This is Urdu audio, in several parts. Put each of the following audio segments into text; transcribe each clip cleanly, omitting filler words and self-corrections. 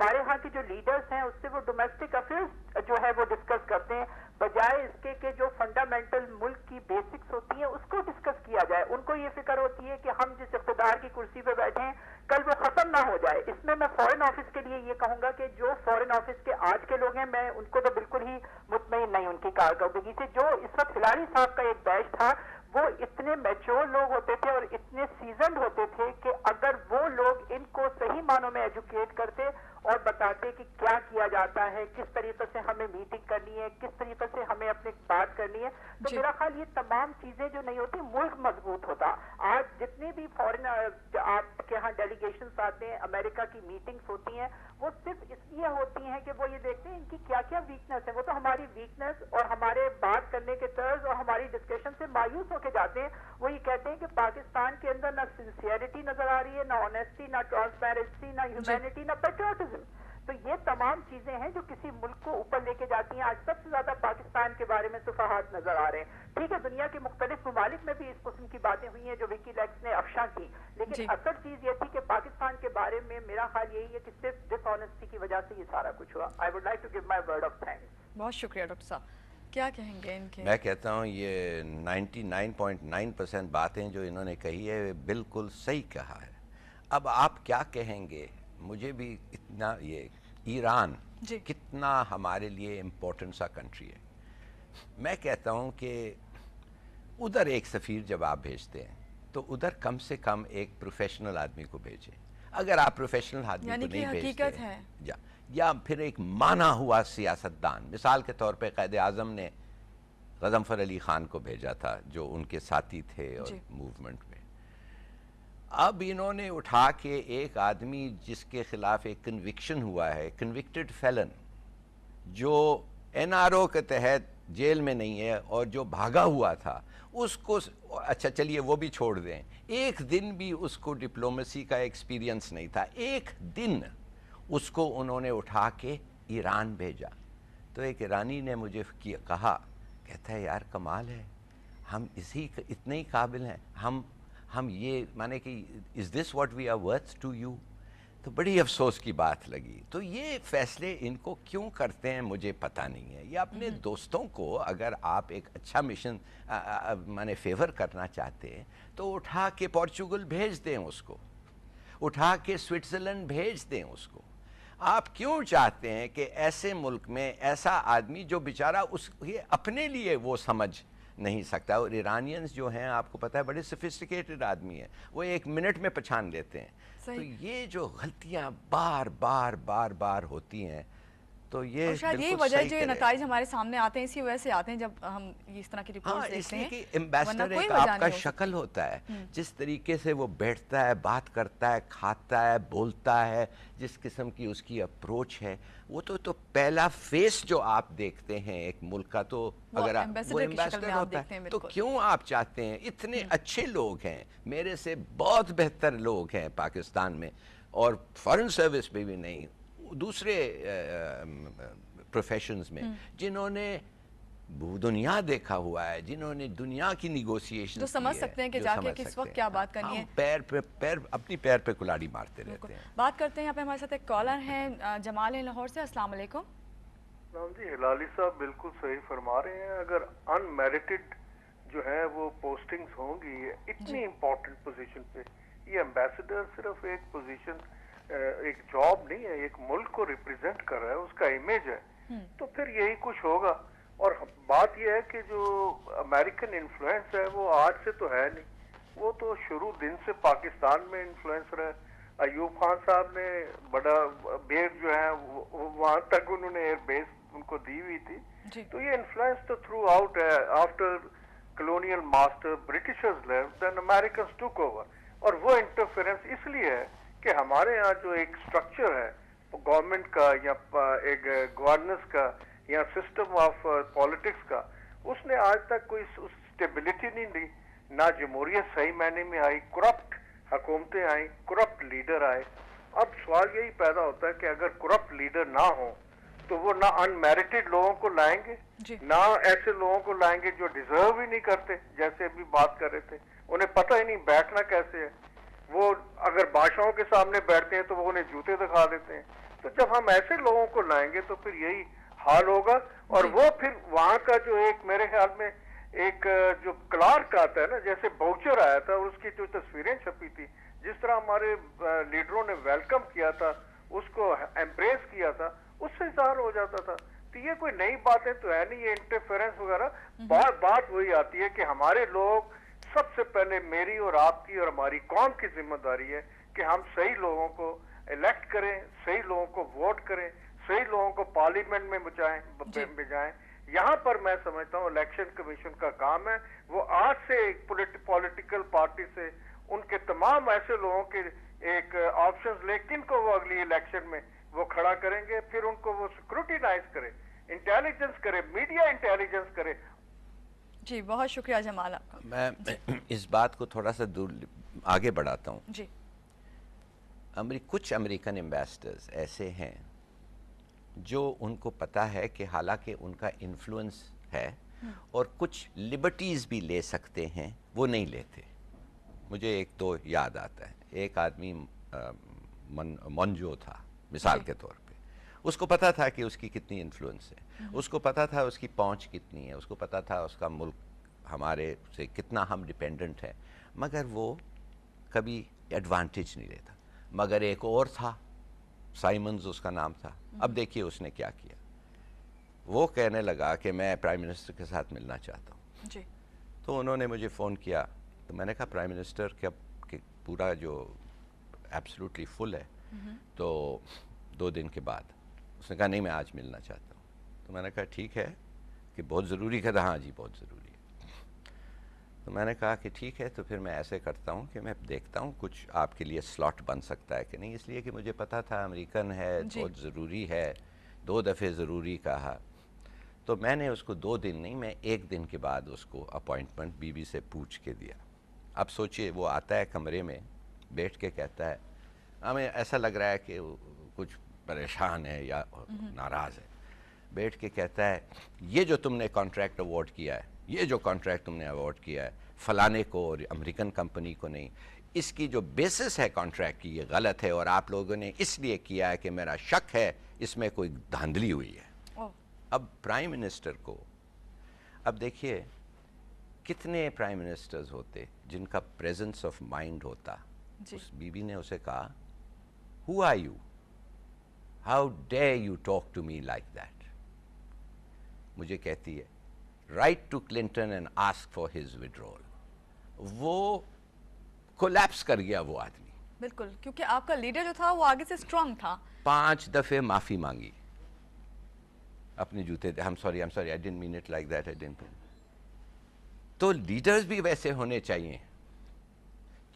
ہمارے ہاں کے جو لیڈرز ہیں اس سے وہ ڈومیسٹک افیئرز جو ہے وہ ڈسکس کرتے ہیں، بجائے اس کے کہ جو فنڈامنٹل ملک کی بیسکس ہوتی ہیں اس کو ڈسکس کیا جائے. ان کو یہ فکر ہوتی ہے کہ ہم جس اقتدار کی کرسی پہ بیٹھے ہیں کل وہ ختم نہ ہو جائے. اس میں فارن آفس کے لیے یہ کہوں گا کہ جو فارن آفس کے آج کے لوگ ہیں میں ان کو تو بالکل ہی مطمئن نہیں ان کی کارکردگی سے. جو اس وقت ہلاری صاحب کا ایک بیچ تھا وہ اتنے میچور لوگ ہوتے تھے اور اتنے سیزنڈ ہوتے تھے کہ اگر وہ لوگ ان کو صحیح معنوں میں ایجوکیٹ کرتے اور بتاتے کہ کیا کیا جاتا ہے، کس طریقے سے ہمیں میٹنگ کرنی ہے، کس طریقے سے ہمیں اپنی بات کرنی ہے، تو میرا خیال یہ تمام چیزیں جو نہیں ہوتی ملک مضبوط ہوتا. آج جتنی بھی فارن آپ کے ہاں ڈیلیگیشنز آتے ہیں، امریکہ کی میٹنگز ہوتی ہیں، وہ صرف اس لیے ہوتی ہیں کہ وہ یہ دیکھتے ہیں ان کی کیا کیا ویکنیس ہے. وہ تو ہماری ویکنیس اور ہمارے بات کرنے کے طرز اور ہماری ڈسکشن سے مایوس ہو کے جاتے ہیں. وہ یہ کہتے ہیں کہ پاکستان کے اندر نہ سنسیئرٹی نظر آ رہی ہے، نہ آنیسٹی، نہ ٹرانسپیرنسی، نہ ہیومینٹی، نہ پیٹریوٹزم. تو یہ تمام چیزیں ہیں جو کسی ملک کو اوپر لے کے جاتی ہیں. آج سب سے زیادہ پاکستان کے بارے میں صفحات نظر آ رہے ہیں. ٹھیک ہے دنیا کے مختلف ممالک میں بھی اس قسم کی باتیں ہوئی ہیں جو وکی لیکس نے افشاں کی، لیکن اصل چیز یہ تھی کہ پاکستان کے بارے میں میرا خیال یہی ہے کہ صرف ڈس آنیسٹی کی وجہ سے یہ سارا کچھ ہوا. I would like to give my word of thanks. بہت شکریہ ڈاکٹر صاحب. کیا کہیں گے ان کے؟ میں کہتا ہوں یہ 99.9% باتیں جو انہوں نے کہی ہے بالکل صحیح کہا ہے. اب آپ کیا کہیں گے؟ مجھے بھی اتنا یہ ایران کتنا ہمارے لیے امپورٹنٹ سا کنٹری ہے. میں کہتا ہوں کہ ادھر ایک سفیر جب آپ بھیجتے ہیں تو ادھر کم سے کم ایک پروفیشنل آدمی کو بھیجیں. اگر آپ پروفیشنل آدمی کو نہیں بھیجتے یا پھر ایک مانا ہوا سیاستدان، مثال کے طور پہ قائد اعظم نے غضنفر علی خان کو بھیجا تھا جو ان کے ساتھی تھے اور موومنٹ میں. اب انہوں نے اٹھا کے ایک آدمی جس کے خلاف ایک کنوکشن ہوا ہے، کنوکٹڈ فیلن، جو این آر او کے تحت جیل میں نہیں ہے اور جو بھاگا ہوا تھا، اس کو اچھا چلیے وہ بھی چھوڑ دیں. ایک دن بھی اس کو ڈپلومیسی کا ایکسپیرینس نہیں تھا، ایک دن اس کو انہوں نے اٹھا کے ایران بھیجا. تو ایک ایرانی نے مجھے کہا، کہتا ہے یار کمال ہے، ہم اتنے ہی قابل ہیں، ہم یہ مانے کہ is this what we are worth to you. تو بڑی افسوس کی بات لگی. تو یہ فیصلے ان کو کیوں کرتے ہیں مجھے پتہ نہیں ہے. یہ اپنے دوستوں کو اگر آپ ایک اچھا مشن مانے فیور کرنا چاہتے ہیں تو اٹھا کے پورچوگل بھیج دیں، اس کو اٹھا کے سوئٹزرلینڈ بھیج دیں اس کو. آپ کیوں چاہتے ہیں کہ ایسے ملک میں ایسا آدمی جو بیچارہ یہ اپنے لیے وہ سمجھ نہیں سکتا. اور ایرانینز جو ہیں آپ کو پتہ ہے بڑے سفسٹیکیٹڈ آدمی ہیں، وہ ایک منٹ میں پہچان لیتے ہیں. تو یہ جو غلطیاں بار بار بار بار ہوتی ہیں تو یہ شاید یہی وجہ جو نتائج ہمارے سامنے آتے ہیں اسی وجہ سے آتے ہیں جب ہم اس طرح کی رپورٹس دیکھتے ہیں. اس لیے کہ ایمبیسڈر ایک آپ کا شکل ہوتا ہے، جس طریقے سے وہ بیٹھتا ہے، بات کرتا ہے، کھاتا ہے، بولتا ہے، جس قسم کی اس کی اپروچ ہے، وہ تو پہلا فیس جو آپ دیکھتے ہیں ایک ملک کا، تو اگر وہ ایمبیسڈر ہوتا ہے تو کیوں آپ چاہتے ہیں؟ اتنے اچھے لوگ ہیں، میرے سے بہت بہتر لوگ ہیں پاکستان میں، اور فارن سروس میں بھی نہیں، دوسرے پروفیشنز میں، جنہوں نے دنیا دیکھا ہوا ہے، جنہوں نے دنیا کی نیگوسیشن، جو سمجھ سکتے ہیں کہ جا کے کس وقت کیا بات کرنی ہے. اپنی پیر پہ کلاڑی مارتے رہتے ہیں. بات کرتے ہیں یہاں پہ ہمارے ساتھ ایک کالر ہیں جمال ہیں لاہور سے. السلام علیکم. جی ہلالی صاحب بالکل صحیح فرما رہے ہیں. اگر ان میرٹڈ جو ہے وہ پوسٹنگز ہوں گی اتنی امپورٹنٹ پوزیشن پہ، یہ ایمبیسڈر صرف ایک پوزیشن، ایک جاب نہیں ہے، ایک ملک کو ریپرزینٹ کر رہا ہے، اس کا امیج ہے، تو پھر یہی کچھ ہوگا. اور بات یہ ہے کہ جو امریکن انفلوئنس ہے وہ آج سے تو ہے نہیں، وہ تو شروع دن سے پاکستان میں انفلوئنس رہا ہے. ایوب خان صاحب نے بڑا بیس جو ہے وہاں تک انہوں نے ایئر بیس ان کو دی ہوئی تھی. تو یہ انفلوئنس تو تھرو آؤٹ ہے. After colonial master Britishers left then Americans took over. اور وہ انٹرفیرنس اس لیے ہے کہ ہمارے ہاں جو ایک سٹرکچر ہے گورنمنٹ کا یا ایک گورننس کا یا سسٹم آف پالیٹکس کا، اس نے آج تک کوئی اسٹیبلٹی نہیں دی. نہ جمہوریت صحیح معنی میں آئی، کرپٹ حکومتیں آئیں، کرپٹ لیڈر آئے. اب سوال یہی پیدا ہوتا ہے کہ اگر کرپٹ لیڈر نہ ہوں تو وہ نہ انمیرٹڈ لوگوں کو لائیں گے، نہ ایسے لوگوں کو لائیں گے جو ڈیزرو ہی نہیں کرتے. جیسے ابھی بات کر رہے تھے، انہیں پتہ ہی نہیں بیٹھنا کیسے ہے. وہ اگر بادشاہوں کے سامنے بیٹھتے ہیں تو وہ انہیں جوتے دکھا دیتے ہیں. تو جب ہم ایسے لوگوں کو لائیں گے تو پھر یہی حال ہوگا. اور وہ پھر وہاں کا جو ایک میرے خیال میں ایک جو کلارک آتا ہے نا, جیسے باؤچر آیا تھا اور اس کی جو تصویریں چھپی تھی, جس طرح ہمارے لیڈروں نے ویلکم کیا تھا, اس کو ایمبریس کیا تھا, اس سے ظاہر ہو جاتا تھا. تو یہ کوئی نئی باتیں تو ہے نہیں, یہ انٹرفیرنس وغیرہ. بات وہی آتی ہے کہ ہمارے لوگ, سب سے پہلے میری اور آپ کی اور ہماری قوم کی ذمہ داری ہے کہ ہم صحیح لوگوں کو الیکٹ کریں, صحیح لوگوں کو ووٹ کریں, صحیح لوگوں کو پارلیمنٹ میں بجائیں. یہاں پر میں سمجھتا ہوں الیکشن کمیشن کا کام ہے, وہ آج سے ایک پولیٹیکل پارٹی سے ان کے تمام ایسے لوگوں کے ایک آپشنز لے کن کو وہ اگلی الیکشن میں وہ کھڑا کریں گے, پھر ان کو وہ سکروٹینائز کرے, انٹیلیجنس کرے, میڈیا انٹیلیجنس کرے. جی بہت شکریہ جمال آپ کا. میں اس بات کو تھوڑا سا دور آگے بڑھاتا ہوں. جی کچھ امریکن ایمبیسڈرز ایسے ہیں جو ان کو پتہ ہے کہ حالانکہ ان کا انفلوئنس ہے اور کچھ لبرٹیز بھی لے سکتے ہیں, وہ نہیں لیتے. مجھے ایک دو یاد آتا ہے. ایک آدمی منجو تھا مثال کے طور پہ, اس کو پتا تھا کہ اس کی کتنی انفلوئنس ہے, اس کو پتا تھا اس کی پہنچ کتنی ہے, اس کو پتا تھا اس کا ملک ہمارے سے کتنا ہم ڈیپینڈنٹ ہے, مگر وہ کبھی ایڈوانٹیج نہیں لیتا. مگر ایک اور تھا, سائمنز اس کا نام تھا. اب دیکھیے اس نے کیا کیا. وہ کہنے لگا کہ میں پرائم منسٹر کے ساتھ ملنا چاہتا ہوں. جی تو انہوں نے مجھے فون کیا, تو میں نے کہا پرائم منسٹر کیا پورا جو ایبسلوٹلی فل ہے, تو 2 دن کے بعد. اس نے کہا نہیں میں آج ملنا چاہتا ہوں. تو میں نے کہا ٹھیک ہے کہ بہت ضروری. کہتا ہاں جی بہت ضروری ہے. تو میں نے کہا کہ ٹھیک ہے, تو پھر میں ایسے کرتا ہوں کہ میں دیکھتا ہوں کچھ آپ کے لیے سلاٹ بن سکتا ہے کہ نہیں, اس لیے کہ مجھے پتا تھا امریکن ہے, بہت ضروری ہے, 2 دفعے ضروری کہا. تو میں نے اس کو 2 دن نہیں, میں 1 دن کے بعد اس کو اپوائنٹمنٹ بی بی سے پوچھ کے دیا. اب سوچئے وہ آتا ہے کمرے میں بیٹھ کے کہتا ہے, ہمیں ایسا لگ رہا ہے کہ کچھ پریشان ہے یا ناراض ہے, بیٹھ کے کہتا ہے یہ جو تم نے کانٹریکٹ اوارڈ کیا ہے, یہ جو کانٹریکٹ تم نے اوارڈ کیا ہے فلانے کو اور امریکن کمپنی کو نہیں, اس کی جو بیسس ہے کانٹریکٹ کی یہ غلط ہے, اور آپ لوگوں نے اس لیے کیا ہے کہ میرا شک ہے اس میں کوئی دھاندلی ہوئی ہے. اب پرائم منسٹر کو, اب دیکھیے کتنے پرائم منسٹرز ہوتے جن کا پریزنس آف مائنڈ ہوتا. اس بی بی نے اسے کہا who are you, how dare you talk to me like that. مجھے کہتی ہے write to Clinton and ask for his withdrawal. وہ کولیپس کر گیا وہ آدمی. بالکل, کیونکہ آپ کا لیڈر جو تھا وہ آگے سے اسٹرانگ تھا. 5 دفعے معافی مانگی اپنے جوتے. I'm sorry, I didn't mean it like that, I didn't mean it. تو لیڈرز بھی ویسے ہونے چاہیے,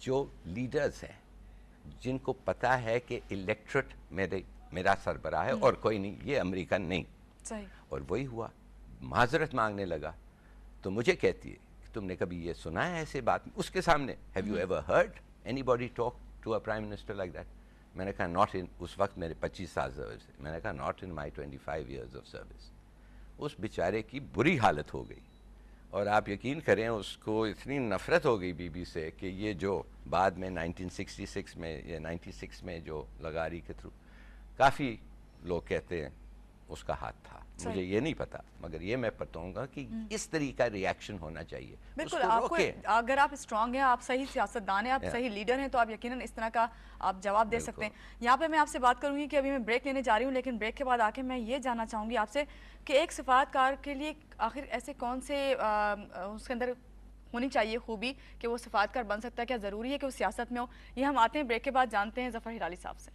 جو لیڈرز ہیں جن کو پتا ہے کہ الیکٹریٹ میرا سربراہ ہے اور کوئی نہیں, یہ امریکن نہیں. صحیح. اور وہی ہوا, معذرت مانگنے لگا. تو مجھے کہتی ہے کہ تم نے کبھی یہ سنا ہے ایسے بات اس کے سامنے, have you ever heard anybody talk to a prime minister like that? میں نے کہا not in, اس وقت میرے 25 سال سروس ہے, میں نے کہا not in my 25 years of service. اس بیچارے کی بری حالت ہو گئی, اور آپ یقین کریں اس کو اتنی نفرت ہو گئی بی بی سے کہ یہ جو بعد میں 1966 میں یا 96 میں جو لغاری کے تھرو کافی لوگ کہتے ہیں اس کا ہاتھ تھا. مجھے یہ نہیں پتا, مگر یہ میں بتاؤں گا کہ اس طریقہ ریاکشن ہونا چاہیے. بالکل, آپ کو اگر آپ اسٹرانگ ہیں, آپ صحیح سیاستدان ہیں, آپ صحیح لیڈر ہیں, تو آپ یقیناً اس طرح کا آپ جواب دے سکتے ہیں. یہاں پہ میں آپ سے بات کروں گی کہ ابھی میں بریک لینے جا رہی ہوں, لیکن بریک کے بعد آ کے میں یہ جاننا چاہوں گی آپ سے کہ ایک سفارتکار کے لیے آخر ایسے کون سے اس کے اندر ہونی چاہیے خوبی کہ وہ سفارتکار بن سکتا ہے, کیا ضروری ہے کہ وہ سیاست میں ہو؟ یہ ہم آتے ہیں بریک کے بعد جانتے ہیں ظفر ہلالی صاحب سے.